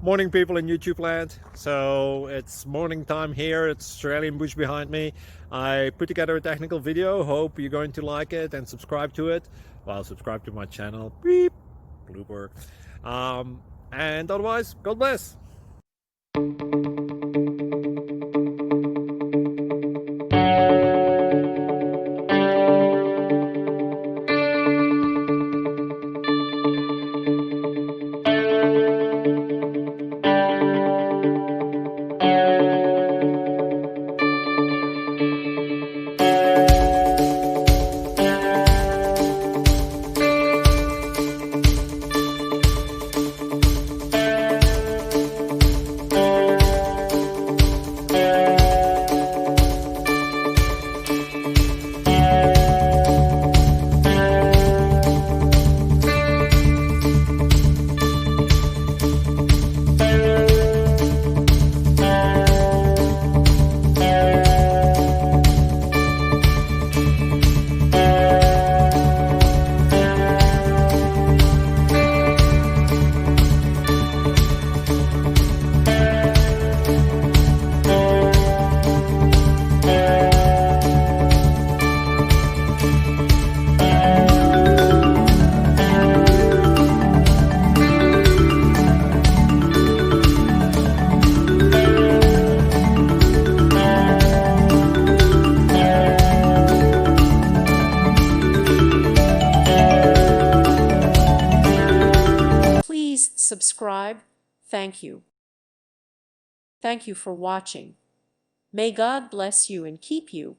Morning, people in YouTube land. So it's morning time here. It's Australian bush behind me. I put together a technical video. Hope you're going to like it and subscribe to it. Well, subscribe to my channel. Beep. Blooper. And otherwise, God bless. Please subscribe. Thank you. Thank you for watching. May God bless you and keep you.